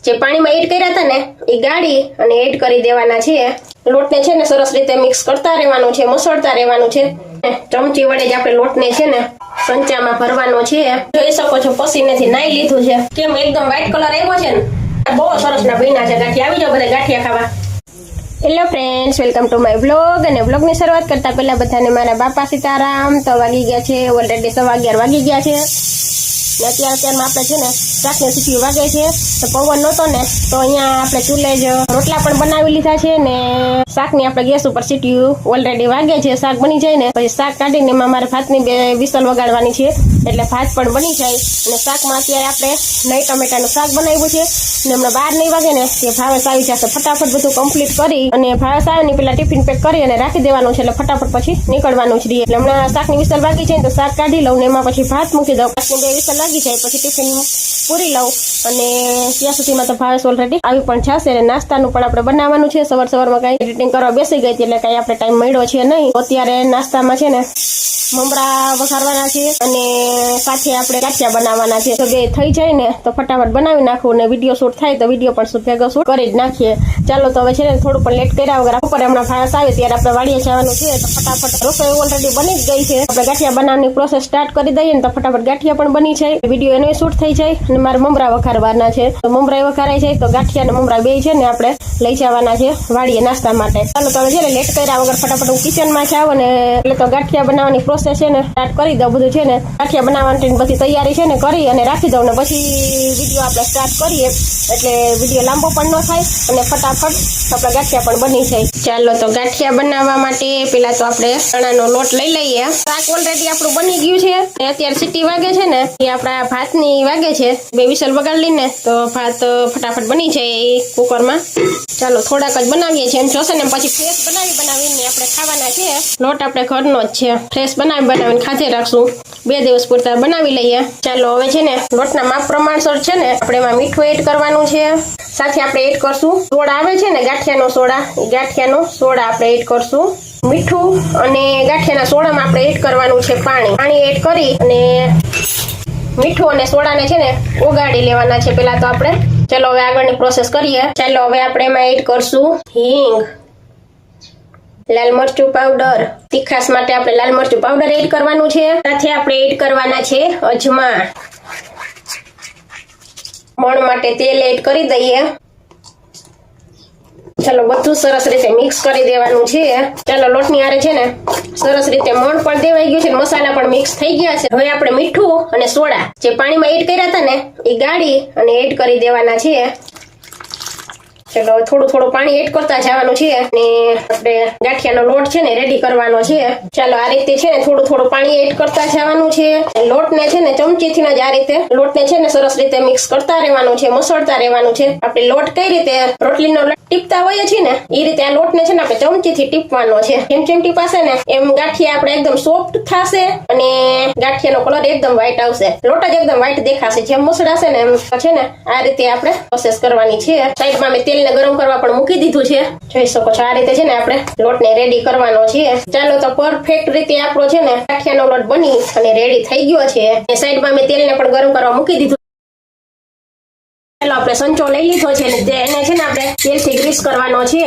જે પાણીમાં એડ કર્યા હતા ને એ ગાળી અને એડ કરી દેવાના છે। લોટને છે ને સરસ રીતે મિક્સ કરતા રહેવાનું છે, મસળતા રહેવાનું છે। ચમચી વડે જ આપણે લોટને છે ને સંચામાં ભરવાનો છે। જોઈ શકો છો પસીનેથી નાઈ લીધું છે, કેમ એકદમ વ્હાઈટ કલર આવ્યો છે ને, બહુ સરસ ના બન્યા છે ગાંઠિયા। આવી જાવ બધા ગાંઠિયા ખાવા। Hello friends, welcome to my blog. અને બ્લોગની શરૂઆત કરતા પહેલા બધાને મારા બાપા સીતારામ। તો વાગી ગયા છે ઓલરેડી 11:15 વાગી ગયા છે ને અત્યારમાં આપણે છે ને શાકની સીટીઓ વાગે છે। તો પવન નહોતો ને તો અહીંયા આપણે ચૂલે જ રોટલા પણ બનાવી લીધા છે ને શાકની આપણે ગેસ ઉપર સીટીઓ ઓલરેડી વાગે છે। શાક બની જાય ને પછી શાક કાઢીને એમાં મારે ભાતની 2 વિસલ વગાડવાની છે, એટલે ભાત પણ બની જાય। અને શાકમાં અત્યારે આપણે નહીં ટમેટાનું શાક બનાવ્યું છે ને હમણાં 12 નહીં વાગે ને તે ભાવેશ આવી જશે। ફટાફટ બધું કમ્પ્લીટ કરી અને ભાવેશ આવે ને પેલા ટિફિન પેક કરી અને રાખી દેવાનું છે, એટલે ફટાફટ પછી નીકળવાનું જ રહીએ। એટલે હમણાં શાકની વિસલ વાગી જાય ને તો શાક કાઢી લઉં ને એમાં પછી ભાત મૂકી દઉં। ભાતની 2 વિસલ લાગી જાય પછી ટિફિન પૂરી લઉં અને ત્યાં સુધીમાં તો ભાવેશ ઓલરેડી આવી પણ જશે। અને નાસ્તાનું પણ આપણે બનાવવાનું છે। સવારમાં કાંઈ એડિટિંગ કરવા બેસી ગઈ એટલે કાંઈ આપણે ટાઈમ મળ્યો છે નહીં। અત્યારે નાસ્તામાં છે ને મમરા વઘારવાના છે અને સાથે આપણે ગાંઠિયા બનાવવાના છે। તો 2 થઈ જાય ને તો ફટાફટ બનાવી નાખવું ને વિડીયો શૂટ થાય તો વિડીયો પણ ભેગો શૂટ કરી જ નાખીએ। ચાલો તો હવે છે ને થોડું પણ લેટ કર્યા વગર ઉપર હમણાં ભાવેશ આવે ત્યારે આપણે વાડીએ જવાનું છે। તો ફટાફટ રસોઈ ઓલરેડી બની જ ગઈ છે, આપણે ગાંઠિયા બનાવવાની પ્રોસેસ સ્ટાર્ટ કરી દઈએ ને તો ફટાફટ ગાંઠિયા પણ બની જાય, વિડીયો એનો શૂટ થઈ જાય અને મારે મમરા વઘારવાના છે। તો મમરા વઘારાઈ જાય તો ગાંઠિયા અને મમરા 2 છે ને આપણે લઈ જવાના છે વાડીએ નાસ્તા માટે। ચાલો તો હવે છે ને લેટ કર્યા વગર ફટાફટ હું કિચનમાં જાવ અને એટલે તો ગાંઠિયા બનાવવાની પ્રોસેસ છે ને સ્ટાર્ટ કરી દઉં। બધું છે ને ગાંઠિયા બનાવવાની બધી તૈયારી છે ને કરી અને રાખી દઉં ને પછી વિડીયો આપણે સ્ટાર્ટ કરીએ, એટલે વિડીયો લાંબો પણ ન થાય અને ફટાફટ આપણે ગાંઠિયા પણ બની જાય। ચાલો તો ગાંઠિયા બનાવવા માટે પેલા તો આપણે ચણાનો લોટ લઈ લઈએ। શાક ઓલરેડી આપણું બની ગયું છે અને અત્યારે સીટી વાગે છે ને એ આપણા ભાતની વાગે છે, 2 વિસલ વગાડી લઈને તો ભાત ફટાફટ બની જાય કુકરમાં। ચાલો થોડાક જ બનાવીએ છીએ, એમ જોશે ને પછી ફ્રેશ બનાવીને આપણે ખાવાના છે। લોટ આપણે ઘરનો જ છે, ફ્રેશ બનાવીને ખાધે રાખશું, 2 દિવસ પૂરતા બનાવી લઈએ। ચાલો હવે છે ને લોટના માપ પ્રમાણસર છે ને આપણે એમાં મીઠું એડ કરવાનું છે, સાથે આપણે એડ કરશું સોડા આવે છે ને ગાંઠિયાનો સોડા, એ ગાંઠિયાનો સોડા આપણે એડ કરશું। મીઠું અને ગાંઠિયાના સોડામાં આપણે એડ કરવાનું છે પાણી એડ કરી અને મીઠું અને સોડાને છે ને ઓગાળી લેવાના છે પેલા તો આપણે। ચલો હવે આગળની પ્રોસેસ કરીએ। ચાલો હવે આપણે એમાં એડ કરશું હિંગ, લાલ મરચું પાવડર, તીખાસ માટે આપણે લાલ મરચું પાવડર એડ કરવાનું છે, સાથે આપણે એડ કરવાના છે અજમા, મણ માટે તેલ એડ કરી દઈએ। ચાલો બધું સરસ રીતે મિક્સ કરી દેવાનું છે। ચાલો લોટની આરે છે ને સરસ રીતે મણ પણ દેવાઈ ગયું છે, મસાલા પણ મિક્સ થઈ ગયા છે। હવે આપણે મીઠું અને સોડા જે પાણીમાં એડ કર્યા હતા ને એ ગાળી અને એડ કરી દેવાના છે। ચલો થોડું પાણી એડ કરતા જવાનું છે અને આપણે ગાંઠિયાનો લોટ છે ને રેડી કરવાનો છે। ચાલો આ રીતે છે ને થોડું પાણી એડ કરતા જવાનું છે। લોટને છે ને ચમચીથી જ આ રીતે લોટને છે ને સરસ રીતે મિક્સ કરતા રહેવાનું છે, મસળતા રહેવાનું છે। આપણે લોટ કઈ રીતે રોટલીનો ટીપતા હોઈએ છીએ ને એ રીતે આ લોટને છે ને આપણે ચમચીથી ટીપવાનો છે। જેમ ટીપાશે ને એમ ગાંઠિયા આપણે એકદમ સોફ્ટ થશે અને ગાંઠિયાનો કલર એકદમ વ્હાઈટ આવશે, લોટ જ એકદમ વ્હાઈટ દેખાશે। જેમ મસળાશે ને એમ છે ને આ રીતે આપણે પ્રોસેસ કરવાની છે। સાઈડમાં મેં તેલને ગરમ કરવા પણ મૂકી દીધું છે, જોઈ શકો છો। આ રીતે છે ને આપણે લોટને રેડી કરવાનો છે। ચાલો તો પરફેક્ટ રીતે આપણો છે ને ગાંઠિયાનો લોટ બની અને રેડી થઈ ગયો છે। સાઈડમાં મેં તેલને પણ ગરમ કરવા મૂકી દીધું। ચાલો આપણે સંચો લઈ લીધો છે ને એને છે ને આપણે તેલથી ગ્રીસ કરવાનો છે,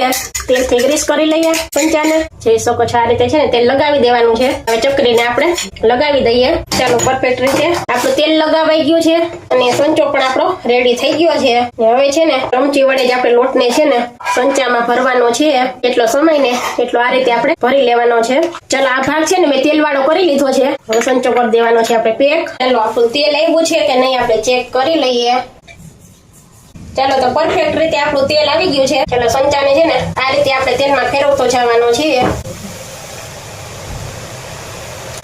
તેલથી ગ્રીસ કરી લઈએ સંચાને। જોઈ શકો છો આ રીતે છે ને તેલ લગાવી દેવાનું છે। હવે ચકરીને આપણે લગાવી દઈએ। ચાલો પરફેક્ટ રીતે આપણું તેલ લગાવાઈ ગયું છે અને સંચો પણ આપણો રેડી થઈ ગયો છે। હવે છે ને ચમચી વડે જ આપણે લોટને છે ને સંચામાં ભરવાનો છે, એટલો સમય ને એટલો આ રીતે આપણે ભરી લેવાનો છે। ચાલો આ ભાગ છે ને મેં તેલ વાળો કરી લીધો છે, હવે સંચો કરી દેવાનો છે આપણે પેક। ચાલો આપણું તેલ આવ્યું છે કે નહીં આપણે ચેક કરી લઈએ। ચાલો તો પરફેક્ટ રીતે આપણું તેલ આવી ગયું છે। ચાલો સંચાને છે ને આ રીતે આપણે તેલમાં ફેરવતો જવાનો છે,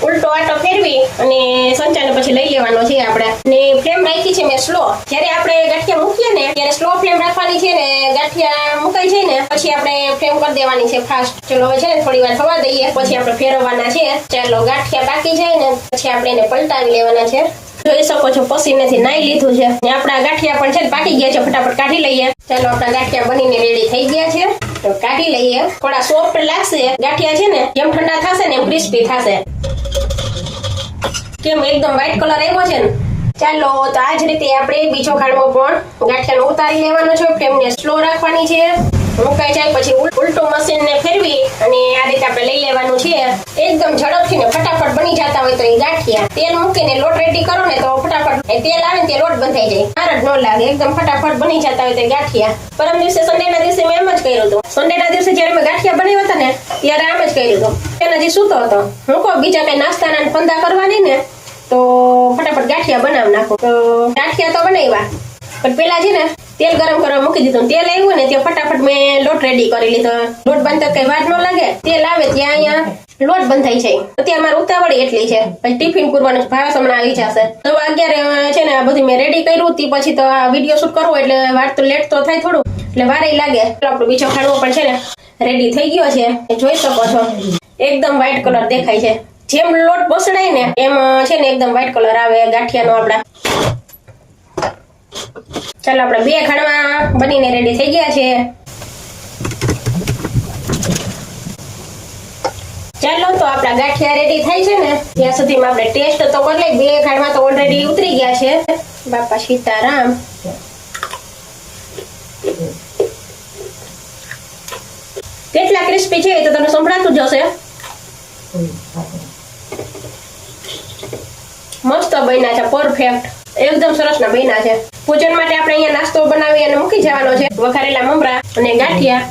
ઉલટો આટો ફેરવી અને સંચાને પછી લઈ લેવાનો છે આપણે। ને ફ્લેમ રાખી છે મેં સ્લો, જ્યારે આપણે ગાંઠિયા મૂકીએ ને ત્યારે સ્લો ફ્લેમ રાખવાની છે ને ગાંઠિયા મુકાઈ જાય ને પછી આપણે ફ્લેમ કરી દેવાની છે ફાસ્ટ। ચલો હવે છે ને થોડી વાર થવા દઈએ પછી આપણે ફેરવવાના છે। ચાલો ગાંઠિયા પાકી જાય ને પછી આપણે એને પલટાવી લેવાના છે। જોઈ શકો છો પસીનેથી નાઈ લીધું છે ને આપણા ગાંઠિયા પણ છે ને પાકી ગયા છે, ફટાફટ કાઢી લઈએ। ચાલો આપણા ગાંઠિયા બનીને રેડી થઈ ગયા છે, તો કાઢી લઈએ। થોડા સોફ્ટ લાગશે ગાંઠિયા છે ને, જેમ ઠંડા થશે ને એમ ક્રિસ્પી થશે। કેમ એકદમ વ્હાઈટ કલર આવ્યો છે ને, ચાલો તો આ જ રીતે આપણે બીજો ખાડમાં પણ ગાંઠિયાનો ઉતારી લેવાનો છે. ફ્લેમને સ્લો રાખવાની છે. મુકાઈ જાય પછી ઉલટું મશીનને ફેરવી અને આ રીતે આપણે લઈ લેવાનું છે. એકદમ ઝડપથી ને ફટાફટ બની જતા હોય તો એ ગાંઠિયા. તેલ મૂકીને લોટ રેડી કરો ને તો ફટાફટ તેલ આવે ને તે લોટ બંધાઈ જાય. માર જ ન લાગે. એકદમ ફટાફટ બની જતા હોય તો ગાંઠિયા. પરમ દિવસે સન્ડેના દિવસે મેં એમ જ કર્યું હતું. સન્ડેના દિવસે જયારે મેં ગાંઠિયા બનાવ્યા હતા ને ત્યારે આમ જ કર્યું હતું. તેને હજી સૂતો હતો. હું કહું બીજા કઈ નાસ્તાના ફંદા કરવાની ને તો ફટાફટ ગાંઠિયા બનાવી નાખો. તો ગાંઠિયા તો બનાવ્યા પણ પેલા છે ને તેલ ગરમ કરવા મૂકી દીધું. તેલ આવ્યું ને ત્યાં ફટાફટ મેં લોટ રેડી કરી લીધો. લોટ બાંધતા કઈ વાર ન લાગે. તેલ આવે ત્યાં અહીંયા લોટ બંધાઈ જાય. અત્યારે મારે ઉતાવળી એટલી છે. પછી ટિફિન પૂરવાનું ભાવ હમણાં આવી જશે. તો 11 છે ને આ બધું મેં રેડી કર્યું. તે પછી તો આ વિડીયો શૂટ કરવો એટલે વાર તો લેટ તો થાય થોડું. એટલે વારે લાગે. આપણો બીજો ખાડવો પણ છે ને રેડી થઈ ગયો છે. જોઈ શકો છો એકદમ વ્હાઈટ કલર દેખાય છે. જેમ લોટ બસડાય ને એમ છે ને એકદમ વ્હાઈટ કલર આવે ગાંઠિયાનો આપડા. ચાલો આપણે 2 ખાડમાં બનીને રેડી થઈ ગયા છે. ચાલો તો આપડા ગાંઠિયા રેડી થાય છે ને ત્યાં સુધીમાં આપણે ટેસ્ટ તો કરી લઈએ. 2 ખાડમાં તો ઓલરેડી ઉતરી ગયા છે. બાપા સીતારામ. કેટલા ક્રિસ્પી છે તો તમને સંભળાતું જ હશે. મસ્ત બન્યા છે. પરફેક્ટ એકદમ સરસ ના બન્યા છે. પૂજન માટે આપણે અહીંયા નાસ્તો બનાવી અને મૂકી જવાનો છે. વઘારેલા મમરા અને ગાંઠિયા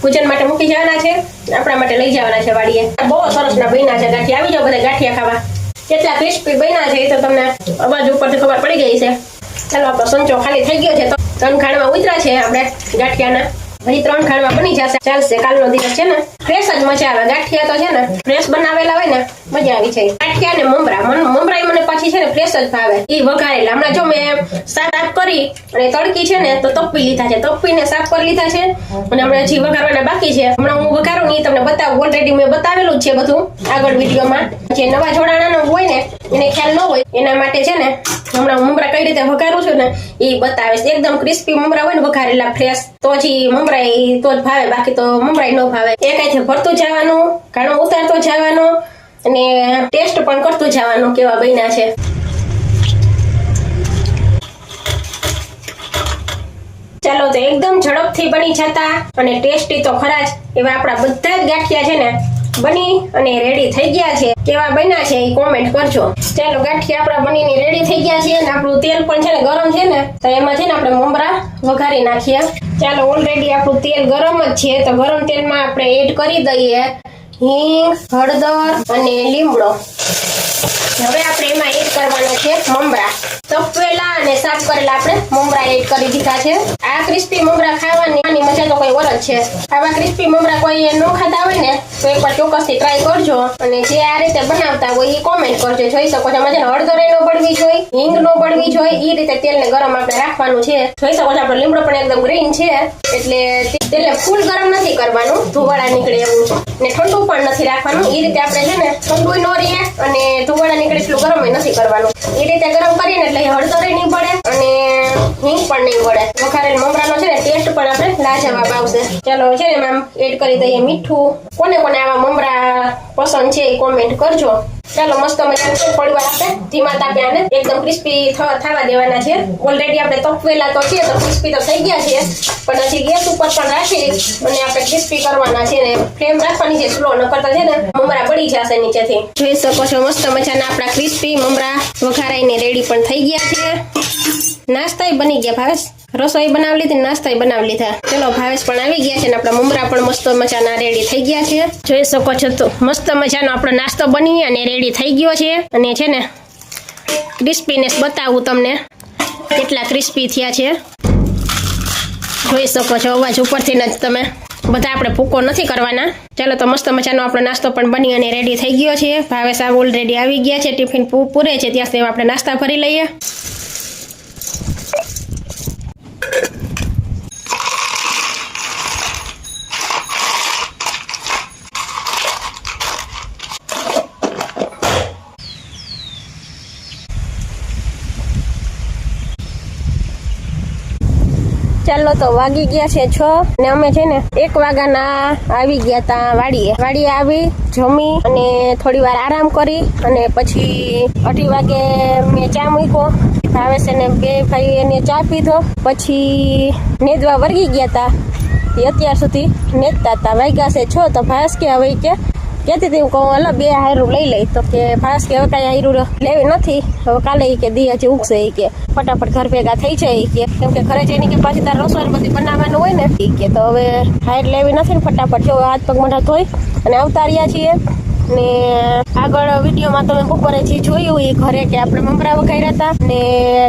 પૂજન માટે મૂકી જવાના છે. આપણા માટે લઈ જવાના છે વાડીએ. બહુ સરસ ના બન્યા છે ગાંઠિયા. આવી જાઓ બધા ગાંઠિયા ખાવા. કેટલા ક્રિસ્પી બન્યા છે એ તો તમને અવાજ ઉપરથી ખબર પડી ગઈ છે. ચાલો આપણો સંચો ખાલી થઈ ગયો છે. તો 3 ખાડમાં ઉતરા છે આપણે ગાંઠિયાના. હજી 3 ખાડમાં બની જશે. ચાલશે. કાલનો દિવસ છે ને ફ્રેશ જ મજા આવે. ગાંઠિયા તો છે ને ફ્રેશ બનાવેલા હોય ને મજા આવી જાય. ગાંઠિયા ને મમરા મને પાછી છે ને ફ્રેશ જ ભાવે. એ વઘારેલા. હમણાં જો મેં સાફ કરી અને તડકી છે ને તો તપી લીધા છે. તપીને સાફ કરી લીધા છે અને હમણાં હજી વઘારવાના બાકી છે. હમણાં હું વઘારું ને તમને બતાવું. ઓલરેડી મેં બતાવેલું જ છે બધું આગળ વિડીયોમાં. જે નવા જોડાણાનો હોય ને એને ખ્યાલ ન હોય એના માટે છે ને હમણાં મમરા કઈ રીતે વઘારું છું ને એ બતાવીશ. એકદમ ક્રિસ્પી મમરા હોય ને વઘારેલા ફ્રેશ તો જ મમરા તો જ ભાવે. બાકી તો મમરા ન ભાવે. એકાઈથી ભરતું જવાનું, ઘણું ઉતારતો જવાનું અને ટેસ્ટ પણ કરતું જવાનું કેવા બન્યા છે. ચાલો તો એકદમ ઝડપથી બની જતા અને ટેસ્ટી તો ખરા જ એવા આપણા બધા જ ગાંઠિયા છે ને બની અને રેડી થઈ ગયા છે. કેવા બન્યા છે એ કોમેન્ટ કરજો. ચાલો ગાંઠિયા આપણા બનીને રેડી થઈ ગયા છે અને આપણું તેલ પણ છે ને ગરમ છે ને તો એમાં છે ને આપણે મમરા વઘારી નાખીએ. ચાલો ઓલરેડી આપણું તેલ ગરમ જ છે તો ગરમ તેલમાં આપણે એડ કરી દઈએ હિંગ, હળદર અને લીમડો. હવે આપણે એમાં એડ કરવાનો છે મમરા. તપેલા અને સાફ કરેલા આપણે મમરા એડ કરી દીધા છે. આ ક્રિસ્પી મમરા ખાવાની મજા તો કોઈ ઓર જ છે. આવા ક્રિસ્પી મમરા કોઈ ન ખાતા હોય ને તો એકવાર ચોક્કસથી ટ્રાય કરજો અને જે આ રીતે બનાવતા હોય એ કોમેન્ટ કરજો. જોઈ શકો છો મજાને હળદર ન બળવી જોઈએ, હિંગ ન બળવી જોઈએ. એ રીતે તેલને ગરમ આપણે રાખવાનું છે. જોઈ શકો છો આપણો લીમડો પણ એકદમ ગ્રીન છે એટલે તેલને ફૂલ ગરમ નથી કરવાનું. ધુવાળા નીકળે એવું ને ઠંડુ પણ નથી રાખવાનું. એ રીતે આપણે છે ને ઠંડુ ન રહીએ અને ધુવાળા નીકળે એટલું ગરમ નથી કરવાનું. એ રીતે ગરમ કરીએ ને એટલે હળદર નહીં પડે અને હિંગ પણ નહીં પડે. વઘારેલ મમરાનો છે ને ટેસ્ટ પણ આપણે લાજવાબ આવશે. ચાલો છે ને એમ એડ કરી દઈએ મીઠું. કોને કોને આવા મમરા પસંદ છે એ કોમેન્ટ કરજો. ચાલો મસ્ત મજાનું થોડી વાર આપણે ધીમા તાપે આને એકદમ ક્રિસ્પી થવા દેવાના છે. ઓલરેડી આપણે તપવેલા તો છે તો ક્રિસ્પી તો થઈ ગયા છે પણ હજી ગેસ ઉપર પણ રાખી અને આપણે ક્રિસ્પી કરવાના છે ને ફ્લેમ રાખવાની છે સ્લો. ન કરતા છે ને મમરા બળી જશે નીચેથી. જોઈ શકો છો મસ્ત મજાના આપણા ક્રિસ્પી મમરા વઘારાઈને રેડી પણ થઈ ગયા છે. નાસ્તાય બની ગયા. ભાવેશ રસોઈ બનાવી લીધી, નાસ્તાય બનાવી લીધા. ચલો ભાવેશ પણ આવી ગયા છે ને આપણા મમરા પણ મસ્ત મજાના રેડી થઈ ગયા છે. જોઈ શકો છો તો મસ્ત મજાનો આપણો નાસ્તો બની અને રેડી થઈ ગયો છે. અને છે ને ક્રિસ્પીનેસ બતાવું તમને કેટલા ક્રિસ્પી થયા છે. જોઈ શકો છો અવાજ ઉપરથી જ તમે બધા આપણે ભૂકો નથી કરવાના. ચાલો તો મસ્ત મજાનો આપણો નાસ્તો પણ બની અને રેડી થઈ ગયો છે. ભાવેશ ઓલરેડી આવી ગયા છે. ટિફિન પૂરે છે ત્યાં સુધી આપણે નાસ્તા ભરી લઈએ. ચાલો તો વાગી ગયા છે 6 ને અમે છે ને 1 વાગ્યાના આવી ગયા તા વાડીએ આવી જમી અને થોડી વાર આરામ કરી અને પછી 2:30 વાગે મેં ચા મૂક્યો ભાવેશ એને બે ભાઈ એને ચા પીધો, પછી નેદવા વર્ગી ગયા હતા. એ અત્યાર સુધી નેદતા હતા. વાગ્યા છે 6 તો ભાવેશ કે હવે કે કહેતી હતી હું કહું હલો 2 હાયરું લઈ લઈ. તો કે ભાવેશ કે હવે કાંઈ હાયરું લેવી નથી, હવે કાલે કે દી હજી ઉગશે એ કે ફટાફટ ઘર ભેગા થઈ જાય કે કેમ કે ઘરે જઈને કે પાછી તાર રસોઈ બધી બનાવવાનું હોય ને એ કે તો હવે હાયર લેવી નથી ને ફટાફટ જો હાથ પગ મોઢા ધોઈ અને આવતા રહ્યા છીએ. ને આગળ વિડીયોમાં તમે બપોરે જે જોયું એ ઘરે કે આપણે મમરા વઘાર્યા હતા ને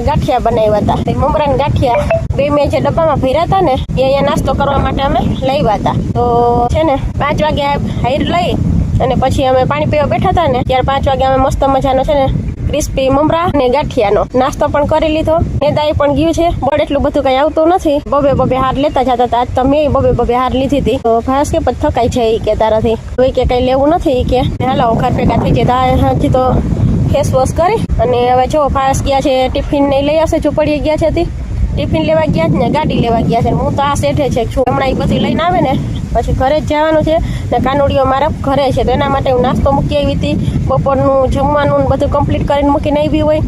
ગાંઠિયા બનાવ્યા હતા. મમરા ને ગાંઠિયા બે મેં જે ડબ્બામાં ભર્યા હતા ને એ અહીંયા નાસ્તો કરવા માટે અમે લાવ્યા હતા. તો છે ને 5 વાગે હાયર લઈ અને પછી અમે પાણી પીવા બેઠા હતા ને ત્યારે 5 વાગે અમે મસ્ત મજાનો છે ને ક્રિસ્પી મમરા અને ગાંઠિયાનો નાસ્તો પણ કરી લીધો. નેદાઈ પણ ગયું છે. બોર્ડ એટલું બધું કઈ આવતું નથી. બબે હાર લેતા જતા હતા. આજ તો મેં બબે હાર લીધી હતી. તો ભાસ કે પછી થકાઈ છે કે તારાથી કોઈ કે કઈ લેવું નથી કે હાલો ઘર ભેગા થઈ જાય. હજી તો ફેસ વોશ કરી અને હવે જો ભાસ ગયા છે ટિફિન ને લઈ આવશે. ચોપડીએ ગયા છે ટિફિન લેવા ગયા છે ને ગાડી લેવા ગયા છે. હું તો આ સેઠે છે છું. હમણાં એ બધી લઈને આવે ને પછી ઘરે જ જવાનું છે ને કાનુડીઓ મારા ઘરે છે તો એના માટે હું નાસ્તો મૂકી આવી હતી. બપોરનું જમવાનું બધું કમ્પ્લીટ કરીને મૂકીને આવી હોય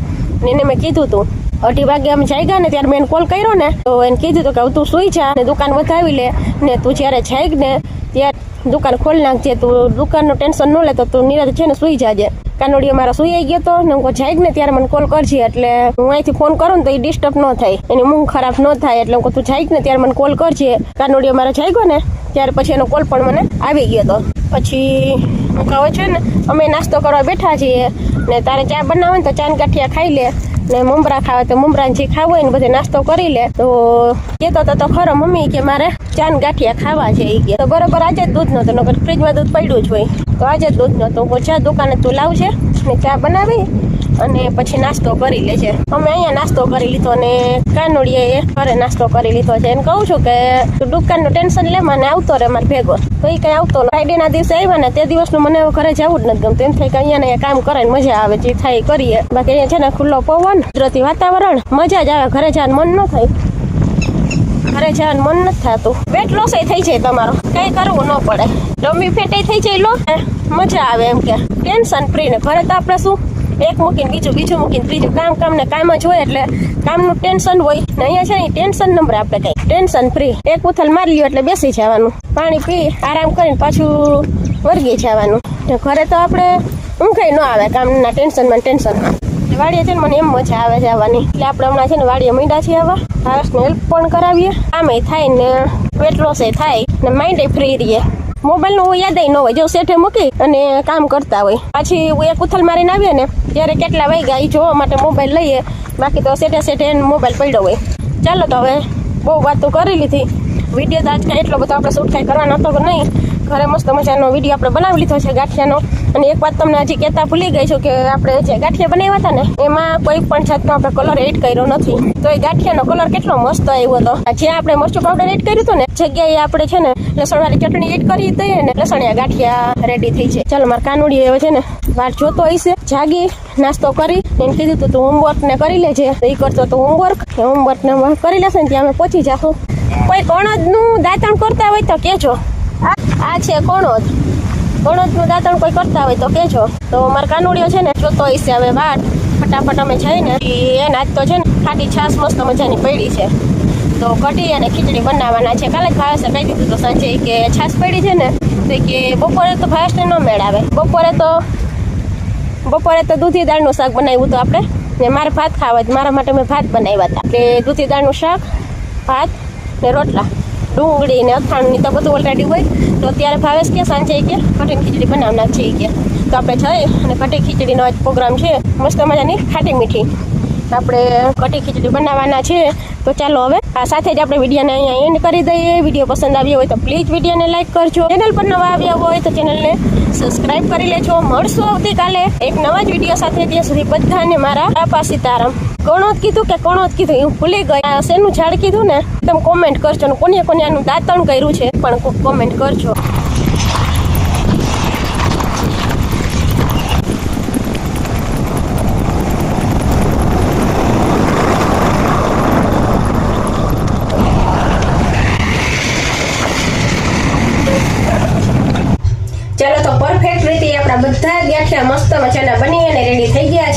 ને એને મેં કીધું હતું 2:30 વાગે અમે જાગ્યા ને ત્યારે મેં કોલ કર્યો ને તો એને કીધું હતું કે તું સુઈ જા ને દુકાન વધાવી લે ને તું જ્યારે જાગ ને ત્યારે દુકાન ખોલી નાખજે. તું દુકાનનું ટેન્શન ન લે તો તું નિરાતે છે ને સુઈ જાજે. કાનુડીઓ મારા સુઈ ગયો હતો ને હું જાગ ને ત્યારે મને કોલ કરજે એટલે હું અહીંથી ફોન કરું ને તો એ ડિસ્ટર્બ ન થાય, એની ઊંઘ ખરાબ ન થાય એટલે હું તું જાગ ને ત્યારે મને કોલ કરજે. કાનુડીઓ મારા જાગ્યો ને ત્યારે પછી એનો કોલ પણ મને આવી ગયો હતો. પછી હું કહું છે ને અમે નાસ્તો કરવા બેઠા છીએ ને તારે ચા બનાવે ને તો ચા ગાંઠિયા ખાઈ લે ને મમરા ખાવે તો મમરાને જે ખાવું હોય ને બધે નાસ્તો કરી લે. તો કહેતો તો ખરો મમ્મી કે મારે ચા ગાંઠિયા ખાવા છે એ કે તો બરોબર આજે જ દૂધ નહોતું નકર ફ્રીજમાં દૂધ પડ્યું જ હોય તો આજે જ દૂધ નહોતું. હું ચા દુકાને તું લાવશે ને ચા બનાવી અને પછી નાસ્તો કરી લેજે. અમે અહીંયા નાસ્તો કરી લીધો ને કાનુડીએ ઘરે નાસ્તો કરી લીધો છે. એને કહું છું કે તું દુકાનનું ટેન્શન લે મને આવતો રે મારે ભેગો. તો એ કઈ આવતો ફ્રાઈડેના દિવસે આવ્યા ને તે દિવસનું મને ઘરે જવું જ નથી ગમતું. એમ થાય કે અહીંયા કામ કરે ને મજા આવે જે થાય કરીએ. બાકી અહીંયા છે ને ખુલ્લો પવન કુદરતી વાતાવરણ મજા જ આવે. ઘરે જવાનું મન ન થાય, ઘરે જવાનું મન નથી થતું. વેટ લોસ થઈ જાય તમારો, કઈ કરવું ન પડે. રમી ફેટે થઈ જાય લો મજા આવે એમ કે ટેન્શન ફ્રી ને. ઘરે તો આપણે શું એક મૂકીને બીજું મૂકીને ત્રીજું કામ ને કામ જ હોય એટલે કામનું ટેન્શન હોય ને અહીંયા છે ને ટેન્શન નંબર આપણે કઈ ટેન્શન ફ્રી. એક ઉથલ મારી લ્યો એટલે બેસી જવાનું, પાણી પી આરામ કરીને પાછું વર્ગી જવાનું. ઘરે તો આપણે ઊંઘાઈ ન આવે કામના ટેન્શનમાં. વાડીએ છે ને મને એમ મજા આવે જવાની એટલે આપણે હમણાં છે ને વાડીએ મીંડા છીએ. હવે ભાવેશને હેલ્પ પણ કરાવીએ, કામે થાય ને વેટ લોસ થાય ને માઇન્ડ ફ્રી રહીએ. મોબાઈલ નું યાદ ન હોય જો સેઠે મૂકી અને કામ કરતા હોય. પાછી એક ઉથલ મારીને આવીએ ને ત્યારે કેટલા વાગ્યા એ જોવા માટે મોબાઈલ લઈએ. બાકી તો સેઠે મોબાઈલ પડ્યો હોય. ચાલો તો હવે બહુ વાતો કરી લીધી. વિડીયો તો આજ એટલો બધો આપણે શૂટ કાંઈ કરવાનો હતો કે નહીં. ઘરે મસ્ત મજાનો વિડીયો આપણે બનાવી લીધો છે ગાંઠિયાનો. અને એક વાત તમને હજી કહેતા ભૂલી ગઈ છું કે આપણે જે ગાંઠિયા બનાવ્યા હતા ને એમાં કોઈ પણ જાતનો આપણે કલર એડ કર્યો નથી. તો એ ગાંઠિયાનો કલર કેટલો મસ્ત આવ્યો હતો. જ્યાં આપણે મરચું પાવડર એડ કર્યું હતું ને જગ્યાએ આપણે છે ને લસણવાળી ચટણી એડ કરી દઈએ ને લસણિયા ગાંઠિયા રેડી થઈ છે. ચાલો મારા કાનુડી હવે છે ને વાર જોતો હશે. જાગી નાસ્તો કરી એને કીધું તું હોમવર્ક ને કરી લેજે. તો એ કરતો તો હોમવર્ક ને કરી લેશે ને ત્યાં અમે પહોંચી જાશું. કોઈ કણોદનું દાંતણ કરતા હોય તો કહેજો. આ છે કણોદનું દાંતણ કોઈ કરતા હોય તો કહેજો. તો મારા કાનુડીઓ છે ને જોતો હશે હવે વાત ફટાફટ અમે જઈને એને આજ તો છે ને ખાટી છાશ મસ્ત મજાની પડી છે તો કઢી અને ખીચડી બનાવવાના છે. કાલે ભાવેશે કહી દીધું તો સાંજે કે છાશ પડી છે ને તો કે બપોરે તો ભાવેશને ન મેળ આવે. બપોરે તો દૂધી દાળનું શાક બનાવ્યું હતું આપણે ને મારે ભાત ખાવા મારા માટે મેં ભાત બનાવ્યા હતા. એટલે દૂધી દાળનું શાક, ભાત ને રોટલા, ડુંગળી ને અથાણું તો બધું ઓલરેડી હોય. તો અત્યારે ભાવેશ કે સાંજે કે કઢી ખીચડી બનાવના છે કે તો આપણે જઈએ અને કઢી ખીચડીનો આજ પ્રોગ્રામ છે. મસ્ત મજાની ખાટી મીઠી આપણે કઢી ખીચડી બનાવવાના છે. તો ચાલો હવે આ સાથે જ આપણે વિડીયોને અહીંયા એન્ડ કરી દઈએ. વિડીયો પસંદ આવ્યો હોય તો પ્લીઝ વિડીયોને લાઈક કરજો. ચેનલ પર નવા આવ્યા હોય તો ચેનલને સબસ્ક્રાઇબ કરી લેજો. મળશું આવતીકાલે એક નવા જ વિડીયો સાથે. ત્યાં સુધી બધાને મારા આપા સીતારામ. કણોદ કીધું એવું ભૂલી ગયા. શેનું ઝાડ કીધું ને તમે કોમેન્ટ કરજો ને કોને આનું દાંતણ કર્યું છે પણ કોમેન્ટ કરજો. ચાલો તો પરફેક્ટ રીતે આપણા બધા ગાંઠિયા મસ્ત મજાના બની અને રેડી થઈ ગયા